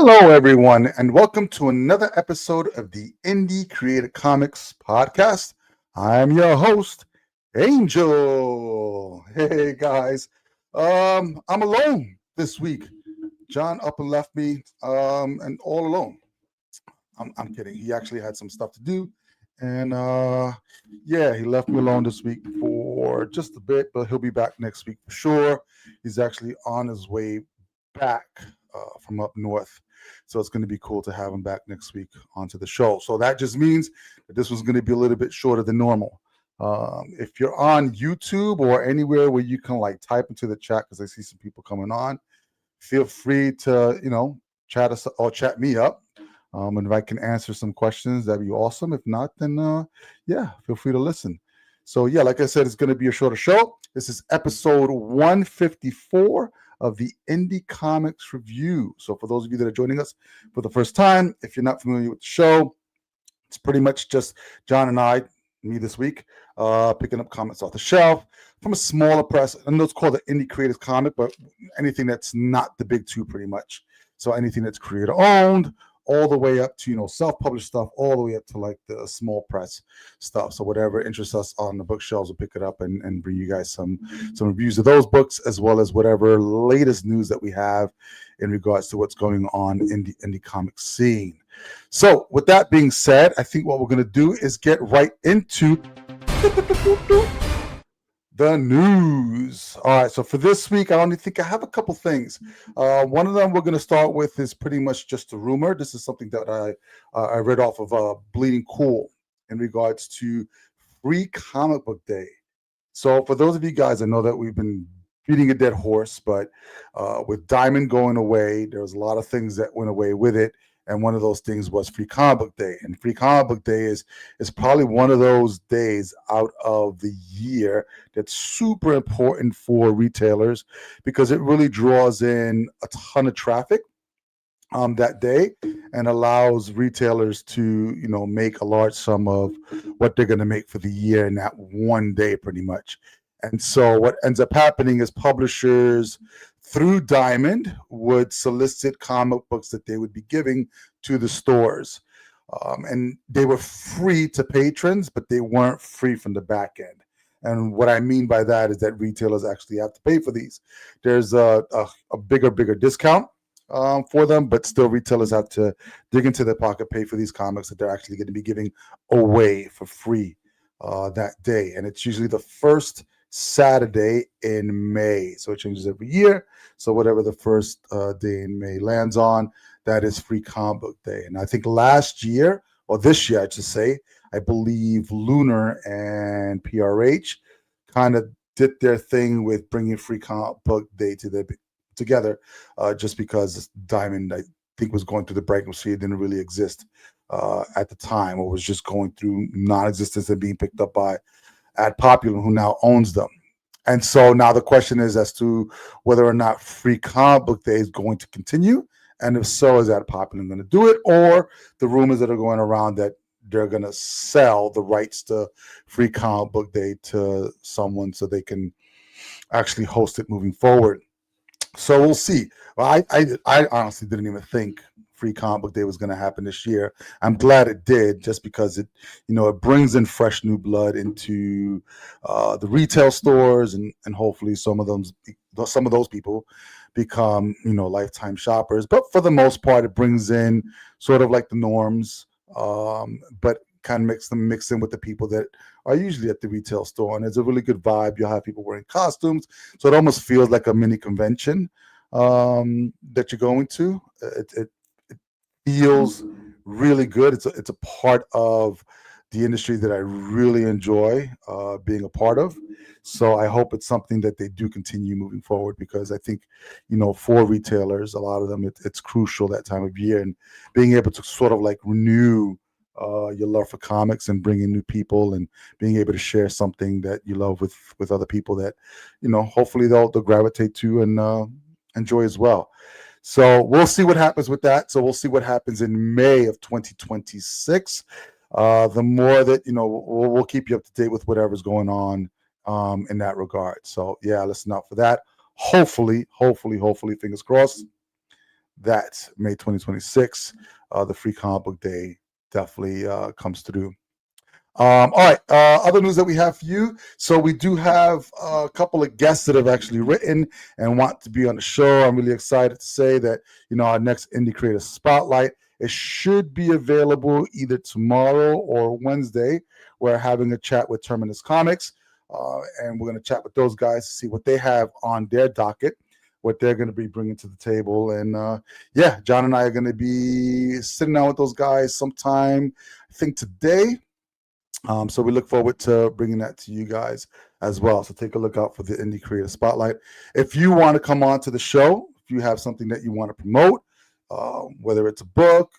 Hello, everyone, and welcome to another episode of the Indie Creative Comics Podcast. I'm your host, Angel. Hey, guys. I'm alone this week. John up and left me, and all alone. I'm kidding. He actually had some stuff to do, and yeah, he left me alone this week for just a bit, but he'll be back next week for sure. He's actually on his way back from up north. So it's going to be cool to have him back next week onto the show. So that just means that this was going to be a little bit shorter than normal. If you're on YouTube or anywhere where you can like type into the chat, because I see some people coming on, feel free to chat us or chat me up. And if I can answer some questions, that'd be awesome. If not, then yeah, feel free to listen. So yeah, like I said, it's going to be a shorter show. This is episode 154 of the Indie Comics Review. So for those of you that are joining us for the first time, if you're not familiar with the show, it's pretty much just John and I, me this week, picking up comics off the shelf from a smaller press. I know it's called the Indie Creators Comic, but anything that's not the big two, pretty much. So anything that's creator owned, all the way up to self-published stuff, all the way up to like the small press stuff. So whatever interests us on the bookshelves, we'll pick it up and bring you guys some reviews of those books, as well as whatever latest news that we have in regards to what's going on in the indie comic scene. So with that being said, I think what we're going to do is get right into the news. All right, so for this week, I only think I have a couple things. One of them we're going to start with is pretty much just a rumor. This is something that I read off of Bleeding Cool in regards to Free Comic Book Day. So for those of you guys, I know that we've been beating a dead horse, but with Diamond going away, there was a lot of things that went away with it. And one of those things was Free Comic Book Day. And Free Comic Book Day is probably one of those days out of the year that's super important for retailers because it really draws in a ton of traffic that day and allows retailers to, make a large sum of what they're going to make for the year in that one day pretty much. And so what ends up happening is publishers through Diamond would solicit comic books that they would be giving to the stores. And they were free to patrons, but they weren't free from the back end. And what I mean by that is that retailers actually have to pay for these. There's a bigger discount for them, but still retailers have to dig into their pocket, pay for these comics that they're actually going to be giving away for free that day. And it's usually the first Saturday in May. So it changes every year. So whatever the first day in May lands on, that is Free Comic Book Day. And I think last year, or this year, I should say, I believe Lunar and PRH kind of did their thing with bringing Free Comic Book Day together, just because Diamond, I think, was going through the bankruptcy. It didn't really exist at the time, or was just going through non-existence and being picked up by Ad Populum, who now owns them. And so now the question is as to whether or not Free Comic Book Day is going to continue. And if so, is Ad Populum going to do it? Or the rumors that are going around that they're going to sell the rights to Free Comic Book Day to someone so they can actually host it moving forward. So we'll see. Well, I honestly didn't even think Free Comic Book Day was going to happen this year. I'm glad it did, just because it brings in fresh new blood into the retail stores, and hopefully some of those people become lifetime shoppers. But for the most part, it brings in sort of like the norms, but kind of mix in with the people that are usually at the retail store, and it's a really good vibe. You'll have people wearing costumes, so it almost feels like a mini convention that you're going to. It feels really good. It's a part of the industry that I really enjoy being a part of. So I hope it's something that they do continue moving forward, because I think, for retailers, a lot of them, it's crucial that time of year, and being able to sort of like renew your love for comics and bring in new people and being able to share something that you love with other people that, hopefully they'll gravitate to and enjoy as well. So we'll see what happens with that. So we'll see what happens in May of 2026. The more that, we'll keep you up to date with whatever's going on in that regard. So yeah, listen out for that. Hopefully, fingers crossed, that May 2026, the Free Comic Book Day definitely comes through. All right. Other news that we have for you. So we do have a couple of guests that have actually written and want to be on the show. I'm really excited to say that, our next Indie Creator Spotlight, it should be available either tomorrow or Wednesday. We're having a chat with Terminus Comics, and we're going to chat with those guys to see what they have on their docket, what they're going to be bringing to the table. And John and I are going to be sitting down with those guys sometime, I think today. So we look forward to bringing that to you guys as well. So take a look out for the Indie Creator Spotlight. If you want to come on to the show, if you have something that you want to promote, whether it's a book,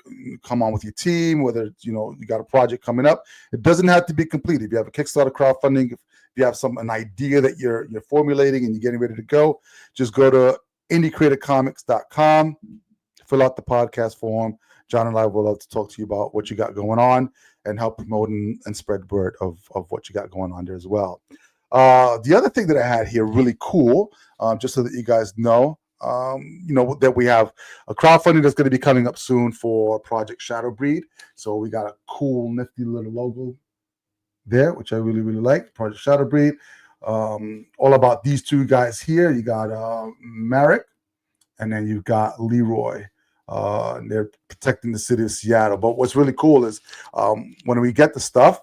come on with your team, whether it's, you got a project coming up, it doesn't have to be complete. If you have a Kickstarter crowdfunding, if you have an idea that you're formulating and you're getting ready to go, just go to indiecreatorcomics.com, fill out the podcast form. John and I will love to talk to you about what you got going on and help promote and spread word of what you got going on there as well. The other thing that I had here, really cool, just so that you guys know, that we have a crowdfunding that's going to be coming up soon for Project Shadowbreed. So we got a cool, nifty little logo there, which I really, really like. Project Shadowbreed. All about these two guys here. You got Marek, and then you've got Leroy. And they're protecting the city of Seattle. But what's really cool is when we get the stuff,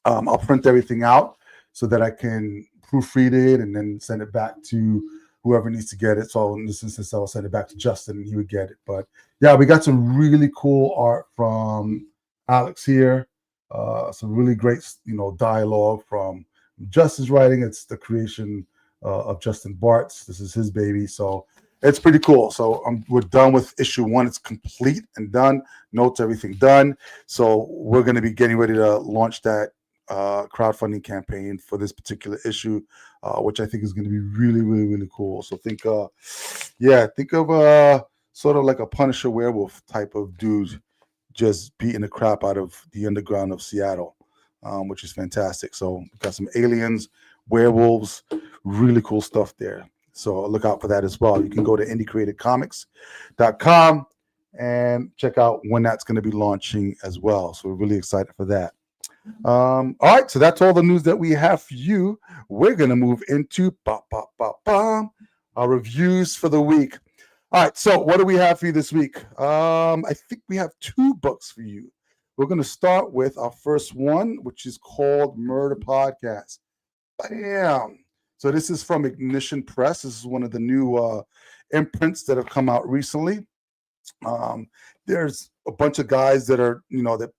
I'll print everything out so that I can proofread it and then send it back to whoever needs to get it. So in this instance, I'll send it back to Justin and he would get it. But yeah, we got some really cool art from Alex here. Some really great, dialogue from Justin's writing. It's the creation of Justin Bartz. This is his baby. So it's pretty cool. So we're done with issue 1. It's complete and done. Notes, everything done. So we're going to be getting ready to launch that crowdfunding campaign for this particular issue, which I think is going to be really, really, really cool. So think of sort of like a Punisher werewolf type of dude just beating the crap out of the underground of Seattle, which is fantastic. So we've got some aliens, werewolves, really cool stuff there. So look out for that as well. You can go to indiecreatorcomics.com and check out when that's going to be launching as well. So we're really excited for that. All right, so that's all the news that we have for you. We're going to move into our reviews for the week. All right, so what do we have for you this week? I think we have 2 books for you. We're going to start with our first one, which is called Murder Podcast. Bam! So this is from Ignition Press. This is one of the new imprints that have come out recently. There's a bunch of guys that are, that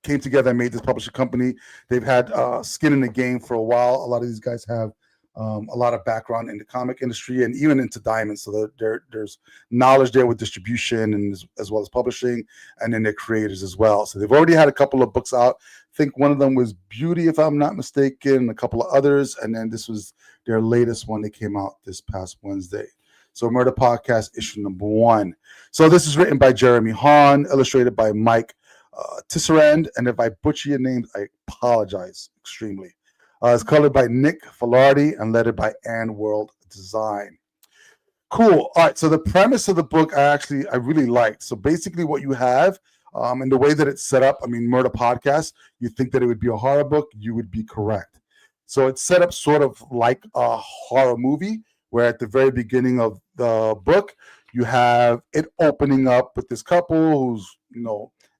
came together and made this publishing company. They've had skin in the game for a while. A lot of these guys have a lot of background in the comic industry and even into diamonds. So there's knowledge there with distribution and as well as publishing, and then they're creators as well. So they've already had a couple of books out. I think one of them was Beauty, if I'm not mistaken, a couple of others. And then this was their latest one that came out this past Wednesday. So Murder Podcast issue number 1. So this is written by Jeremy Hahn, illustrated by Mike Tisserand. And if I butcher your names, I apologize extremely. It's colored by Nick Filardi and lettered by Ann World Design. Cool. All right. So the premise of the book, I really liked. So basically what you have, and the way that it's set up, Murder Podcast, you think that it would be a horror book, you would be correct. So it's set up sort of like a horror movie, where at the very beginning of the book, you have it opening up with this couple who's,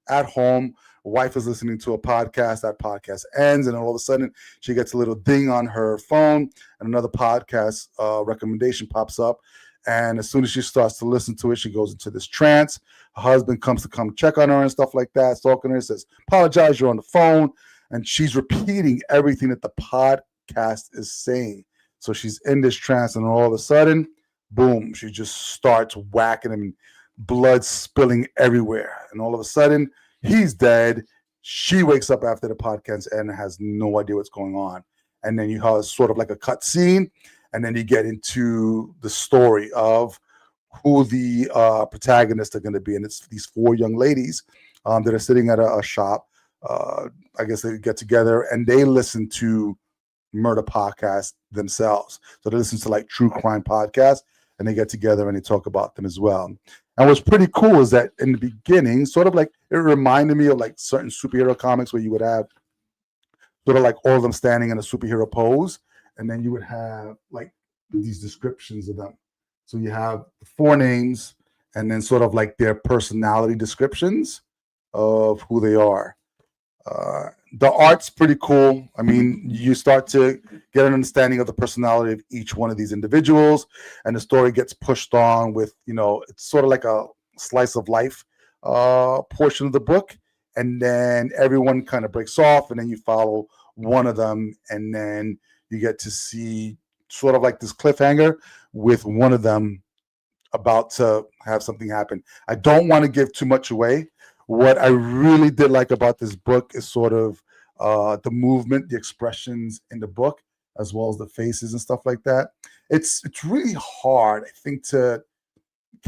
at home. Wife is listening to a podcast. That podcast ends, and all of a sudden, she gets a little ding on her phone, and another podcast recommendation pops up. And as soon as she starts to listen to it, she goes into this trance. Her husband comes to come check on her and stuff like that, stalking her, says, "Apologize, you're on the phone." And she's repeating everything that the podcast is saying. So she's in this trance, and all of a sudden, boom, she just starts whacking him, blood spilling everywhere. And all of a sudden, he's dead. She wakes up after the podcast and has no idea what's going on. And then you have sort of like a cut scene, and then you get into the story of who the protagonists are going to be. And it's these 4 young ladies that are sitting at a shop. I guess they get together and they listen to Murder Podcast themselves. So they listen to like true crime podcasts, and they get together and they talk about them as well. And what's pretty cool is that in the beginning, sort of like it reminded me of like certain superhero comics where you would have sort of like all of them standing in a superhero pose, and then you would have like these descriptions of them. So you have the four names and then sort of like their personality descriptions of who they are. The art's pretty cool. I mean, you start to get an understanding of the personality of each one of these individuals, and the story gets pushed on with, it's sort of like a slice of life portion of the book, and then everyone kind of breaks off, and then you follow one of them, and then you get to see sort of like this cliffhanger with one of them about to have something happen. I don't want to give too much away. What I really did like about this book is sort of the movement, the expressions in the book, as well as the faces and stuff like that. It's really hard, I think, to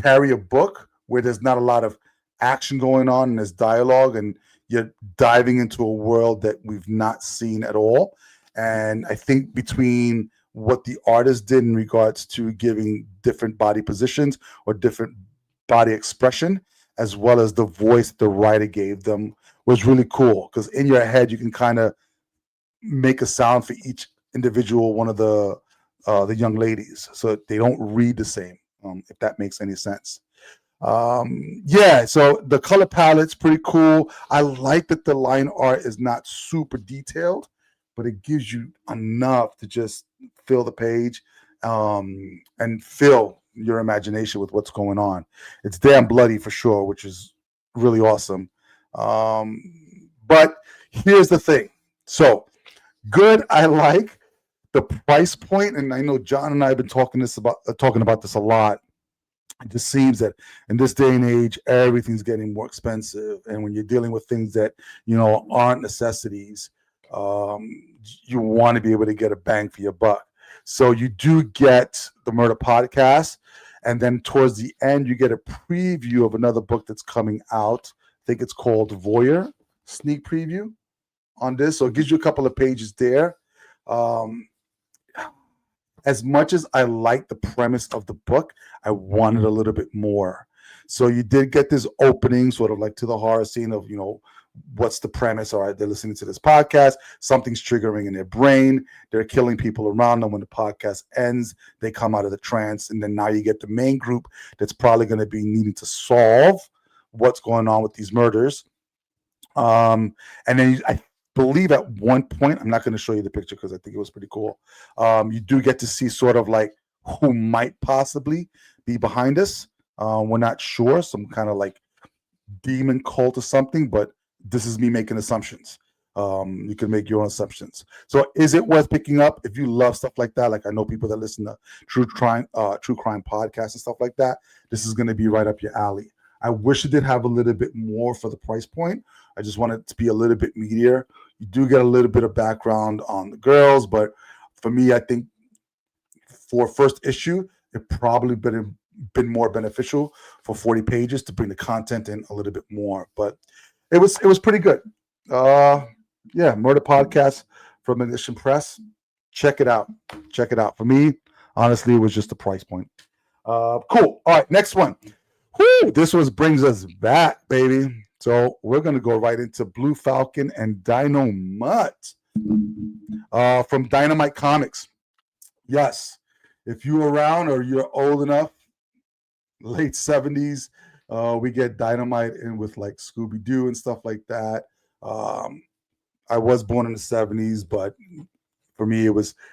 carry a book where there's not a lot of action going on and there's dialogue and you're diving into a world that we've not seen at all. And I think between what the artist did in regards to giving different body positions or different body expression, as well as the voice the writer gave them, was really cool. Because in your head, you can kind of make a sound for each individual one of the young ladies, so they don't read the same. If that makes any sense. Yeah, so the color palette's pretty cool. I like that the line art is not super detailed, but it gives you enough to just fill the page and fill your imagination with what's going on. It's damn bloody for sure, which is really awesome. But here's the thing. So good, I like the price point, and I know John and I have been talking about this a lot. It just seems that in this day and age, everything's getting more expensive, and when you're dealing with things that aren't necessities, you want to be able to get a bang for your buck. So you do get the Murder Podcast, and then towards the end, you get a preview of another book that's coming out. I think it's called Voyeur, sneak preview on this. So it gives you a couple of pages there. As much as I like the premise of the book, I wanted a little bit more. So you did get this opening, sort of like to the horror scene of, what's the premise? All right, they're listening to this podcast. Something's triggering in their brain. They're killing people around them. When the podcast ends, they come out of the trance. And then now you get the main group that's probably going to be needing to solve what's going on with these murders. And then I believe at one point, I'm not going to show you the picture because I think it was pretty cool. You do get to see sort of like who might possibly be behind this. We're not sure, some kind of like demon cult or something, but this is me making assumptions. You can make your own assumptions. So is it worth picking up if you love stuff like that? Like I know people that listen to true crime podcasts and stuff like that. This is going to be right up your alley. I wish it did have a little bit more for the price point. I just want it to be a little bit meatier. You do get a little bit of background on the girls, but for me, I think for first issue, it probably been more beneficial for 40 pages to bring the content in a little bit more. But it was pretty good. Yeah, Murder Podcast from Ignition Press. Check it out. Check it out. For me, honestly, it was just the price point. Cool. All right, next one. Whew, this one brings us back, baby. So we're going to go right into Blue Falcon and Dynomutt from Dynamite Comics. Yes, if you're around or you're old enough, late 70s, we get Dynamite in with like Scooby-Doo and stuff like that. I was born in the 70s, but for me,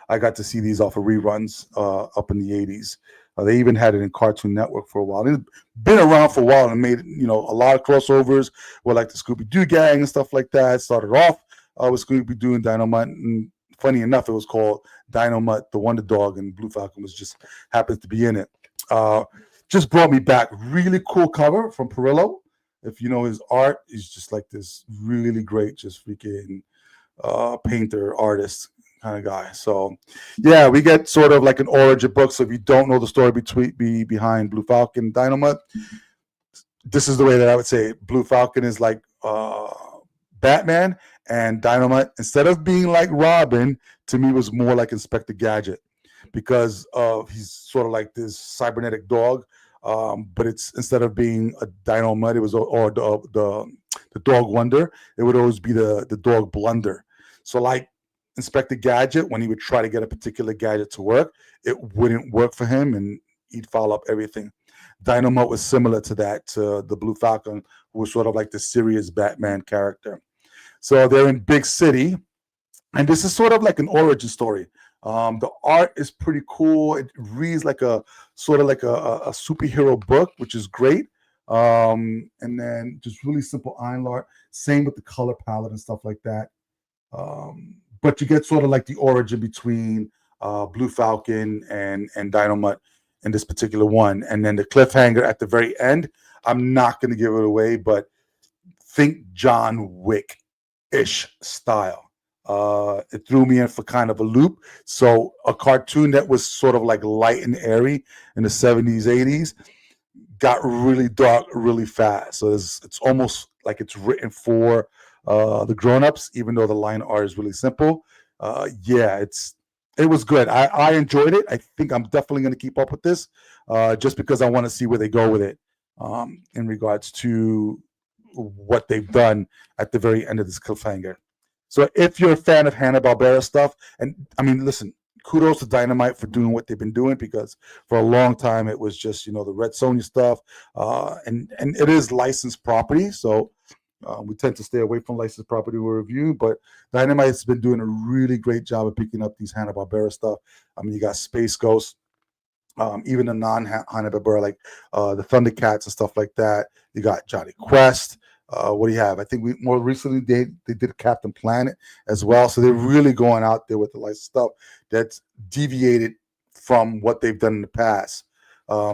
I got to see these off of reruns up in the 80s. They even had it in Cartoon Network for a while. It's been around for a while and made a lot of crossovers with like the Scooby-Doo gang and stuff like that. It started off with Scooby-Doo and Dynomutt, and funny enough, it was called Dynomutt the Wonder Dog, and Blue Falcon just happens to be in it. Just brought me back. Really cool cover from Perillo. If you know his art, he's just like this really great, just freaking painter, artist kind of guy. So yeah, we get sort of like an origin book. So if you don't know the story behind Blue Falcon and Dynomutt, this is the way that I would say it. Blue Falcon is like Batman, and Dynomutt, instead of being like Robin, to me was more like Inspector Gadget. because he's sort of like this cybernetic dog. But it's instead of being a Dynamite, it was or the dog Wonder. It would always be the dog Blunder. So like Inspector Gadget, when he would try to get a particular gadget to work, it wouldn't work for him, and he'd foul up everything. Dynamite was similar to that, to the Blue Falcon, who was sort of like the serious Batman character. So they're in Big City, and this is sort of like an origin story. The art is pretty cool. It reads like a sort of like a superhero book, which is great. And then just really simple iron art. Same with the color palette and stuff like that. But you get sort of like the origin between Blue Falcon and Dynamite in this particular one, and then the cliffhanger at the very end. I'm not going to give it away, but think John Wick-ish style. It threw me in for kind of a loop. So a cartoon that was sort of like light and airy in the 70s, 80s got really dark really fast. So it's almost like it's written for the grown-ups, even though the line art is really simple. Yeah, it was good. I enjoyed it. I think I'm definitely going to keep up with this just because I want to see where they go with it in regards to what they've done at the very end of this cliffhanger. So if you're a fan of Hanna-Barbera stuff, and I mean, listen, kudos to Dynamite for doing what they've been doing, because for a long time it was just, the Red Sonja stuff, and it is licensed property, so we tend to stay away from licensed property review, but Dynamite's been doing a really great job of picking up these Hanna-Barbera stuff. I mean, you got Space Ghost, even the non-Hanna-Barbera, like the Thundercats and stuff like that. You got Johnny Quest. What do you have? I think more recently they did Captain Planet as well. So they're really going out there with the licensed stuff that's deviated from what they've done in the past.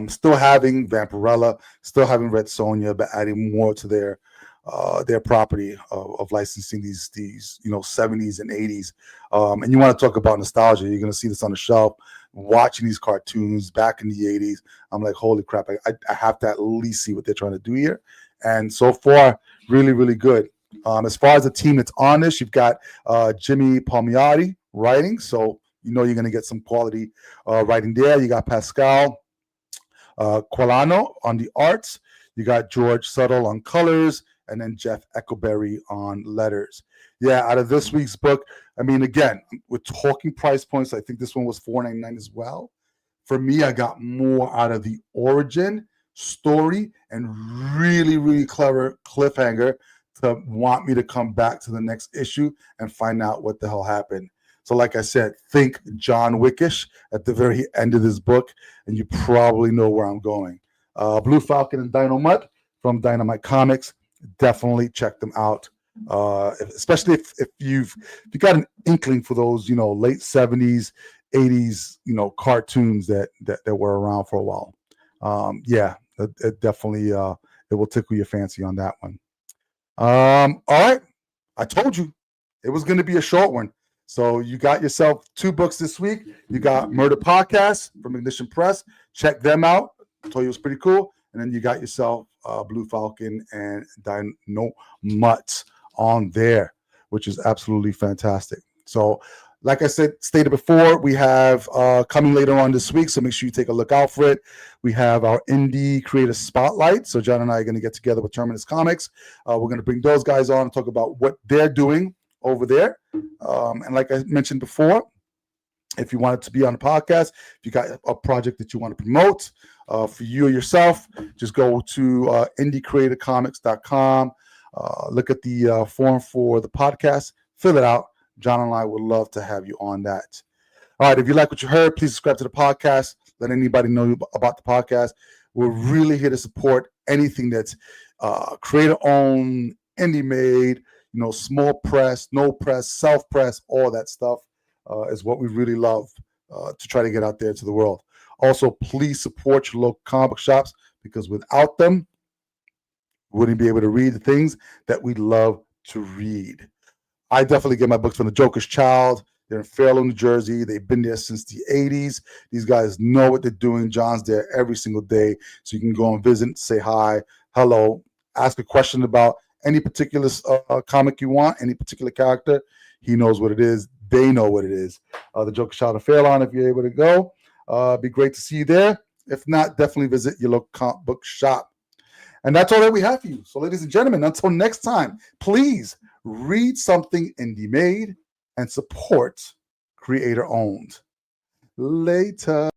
Still having Vampirella, still having Red Sonja, but adding more to their property of licensing these 70s and 80s. And you want to talk about nostalgia, you're going to see this on the shelf. Watching these cartoons back in the 80s, I'm like, holy crap, I have to at least see what they're trying to do here. And so far, really, really good. As far as the team that's on this, you've got Jimmy Palmiotti writing, so you're going to get some quality writing there. You got Pascal Quilano on the arts. You got George Suttle on colors, and then Jeff Eckelberry on letters. Yeah, out of this week's book, I mean, again, we're talking price points. I think this one was $4.99 as well. For me, I got more out of the origin story and really, really clever cliffhanger to want me to come back to the next issue and find out what the hell happened. So like I said, think John Wickish at the very end of this book, and you probably know where I'm going. Blue Falcon and Dynamite from Dynamite Comics. Definitely check them out. Especially if you got an inkling for those, late 70s, 80s, cartoons that were around for a while. Yeah, it definitely it will tickle your fancy on that one. All right. I told you it was going to be a short one. So you got yourself 2 books this week. You got Murder Podcast from Ignition Press. Check them out. I told you it was pretty cool. And then you got yourself Blue Falcon and Dynamite on there, which is absolutely fantastic. So like I stated before, we have coming later on this week, so make sure you take a look out for it. We have our Indie Creator Spotlight. So John and I are going to get together with Terminus Comics. We're going to bring those guys on and talk about what they're doing over there. And like I mentioned before, if you wanted to be on the podcast, if you got a project that you want to promote for you or yourself, just go to indiecreatorcomics.com. Look at the form for the podcast, fill it out. John and I would love to have you on that. All right, if you like what you heard, please subscribe to the podcast. Let anybody know about the podcast. We're really here to support anything that's creator-owned, indie-made, small press, no press, self-press, all that stuff is what we really love to try to get out there to the world. Also, please support your local comic shops, because without them, we wouldn't be able to read the things that we love to read. I definitely get my books from the Joker's Child. They're in Fairlawn, New Jersey. They've been there since the 80s. These guys know what they're doing. John's there every single day. So you can go and visit, say hi, hello, ask a question about any particular comic you want, any particular character. He knows what it is. they know what it is. The Joker Shop in Fairlawn, if you're able to go. It'd be great to see you there. If not, definitely visit your local comic book shop. And that's all that we have for you. So, ladies and gentlemen, until next time, please read something indie made and support creator owned. Later.